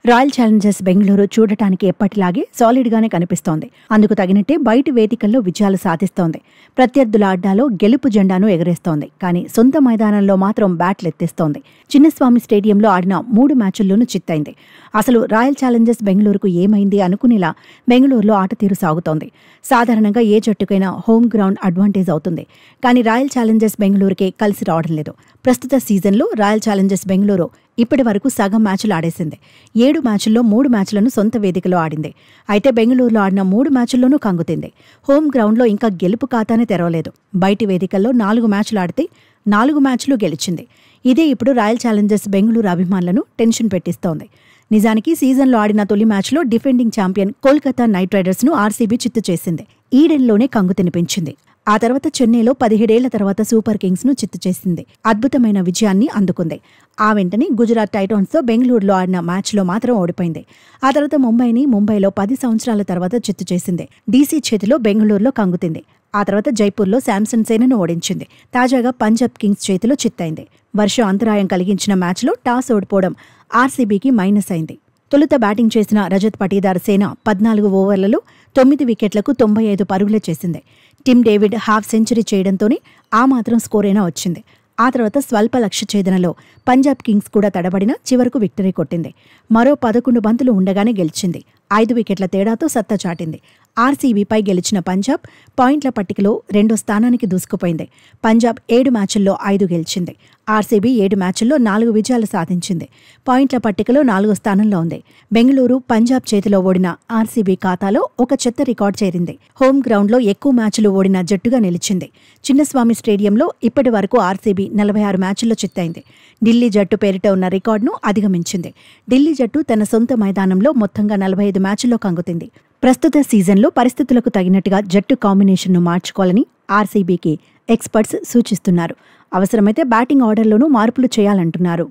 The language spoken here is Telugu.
రాయల్ ఛాలెంజర్స్ బెంగళూరు చూడటానికి ఎప్పటిలాగే సాలిడ్గానే కనిపిస్తోంది. అందుకు తగినట్టే బయటి వేదికల్లో విజయాలు సాధిస్తోంది. ప్రత్యర్థుల అడ్డాలో గెలుపు జెండాను ఎగరేస్తోంది. కానీ సొంత మైదానంలో మాత్రం బ్యాట్లెత్తేస్తోంది. చిన్నస్వామి స్టేడియంలో ఆడిన 3 మ్యాచుల్లోనూ చిత్తైంది. అసలు రాయల్ ఛాలెంజర్స్ బెంగళూరుకు ఏమైంది అనుకునేలా బెంగళూరులో ఆట తీరు సాగుతోంది. సాధారణంగా ఏ జట్టుకైనా హోమ్ గ్రౌండ్ అడ్వాంటేజ్ అవుతుంది. కానీ రాయల్ ఛాలెంజర్స్ బెంగళూరుకే కలిసి రావడం లేదు. ప్రస్తుత సీజన్లో రాయల్ ఛాలెంజర్స్ బెంగళూరు ఇప్పటి వరకు సగం మ్యాచ్లు ఆడేసింది. 7 మ్యాచుల్లో 3 మ్యాచ్లను సొంత వేదికలో ఆడింది. అయితే బెంగళూరులో ఆడిన 3 మ్యాచుల్లోనూ కంగుతింది. హోమ్ గ్రౌండ్లో ఇంకా గెలుపు ఖాతానే తెరవలేదు. బయటి వేదికల్లో 4 మ్యాచ్లు ఆడితే 4 మ్యాచ్లు గెలిచింది. ఇదే ఇప్పుడు రాయల్ ఛాలెంజర్స్ బెంగళూరు అభిమానులను టెన్షన్ పెట్టిస్తోంది. నిజానికి సీజన్లో ఆడిన తొలి మ్యాచ్లో డిఫెండింగ్ ఛాంపియన్ కోల్కతా నైట్ రైడర్స్ను ఆర్సీబీ చిత్తు చేసింది. ఈడెన్లోనే కంగు తినిపించింది. ఆ తర్వాత చెన్నైలో 17 ఏళ్ల తర్వాత సూపర్ కింగ్స్ను చిత్తు చేసింది. అద్భుతమైన విజయాన్ని అందుకుంది. ఆ వెంటనే గుజరాత్ టైటాన్స్తో బెంగళూరులో ఆడిన మ్యాచ్లో మాత్రం ఓడిపోయింది. ఆ తర్వాత ముంబైలో 10 సంవత్సరాల తర్వాత చిత్తు చేసింది. డీసీ చేతిలో బెంగళూరులో కంగుతింది. ఆ తర్వాత జైపూర్లో శాంసన్ సేనను ఓడించింది. తాజాగా పంజాబ్ కింగ్స్ చేతిలో చిత్తైంది. వర్షం అంతరాయం కలిగించిన మ్యాచ్లో టాస్ ఓడిపోవడం ఆర్సీబీకి మైనస్ అయింది. తొలుత బ్యాటింగ్ చేసిన రజత్ పటీదార్ సేన 14 ఓవర్లలో 9 వికెట్లకు 95 పరుగులే చేసింది. టిమ్ డేవిడ్ హాఫ్ సెంచరీ చేయడంతోనే ఆ మాత్రం స్కోరైనా వచ్చింది. ఆ తర్వాత స్వల్ప లక్ష్య ఛేదనలో పంజాబ్ కింగ్స్ కూడా తడబడినా చివరకు విక్టరీ కొట్టింది. మరో 11 బంతులు ఉండగానే గెలిచింది. 5 వికెట్ల తేడాతో సత్తా చాటింది. ఆర్సీబీపై గెలిచిన పంజాబ్ పాయింట్ల పట్టికలో 2వ స్థానానికి దూసుకుపోయింది. పంజాబ్ 7 మ్యాచుల్లో 5 గెలిచింది. ఆర్సీబీ 7 మ్యాచుల్లో 4 విజయాలు సాధించింది. పాయింట్ల పట్టికలో 4వ స్థానంలో ఉంది. బెంగళూరు పంజాబ్ చేతిలో ఓడిన ఆర్సీబీ ఖాతాలో ఒక చెత్త రికార్డు చేరింది. హోమ్ గ్రౌండ్లో ఎక్కువ మ్యాచ్లు ఓడిన జట్టుగా నిలిచింది. చిన్నస్వామి స్టేడియంలో ఇప్పటి వరకు ఆర్సీబీ 46 మ్యాచుల్లో చిత్తైంది. ఢిల్లీ జట్టు పేరిట ఉన్న రికార్డును అధిగమించింది. ఢిల్లీ జట్టు తన సొంత మైదానంలో మొత్తంగా 45 మ్యాచుల్లో కంగుతింది. ప్రస్తుత సీజన్లో పరిస్థితులకు తగినట్టుగా జట్టు కాంబినేషన్ను మార్చుకోవాలని ఆర్సీబీకి ఎక్స్పర్ట్స్ సూచిస్తున్నారు. అవసరమైతే బ్యాటింగ్ ఆర్డర్లోనూ మార్పులు చేయాలంటున్నారు.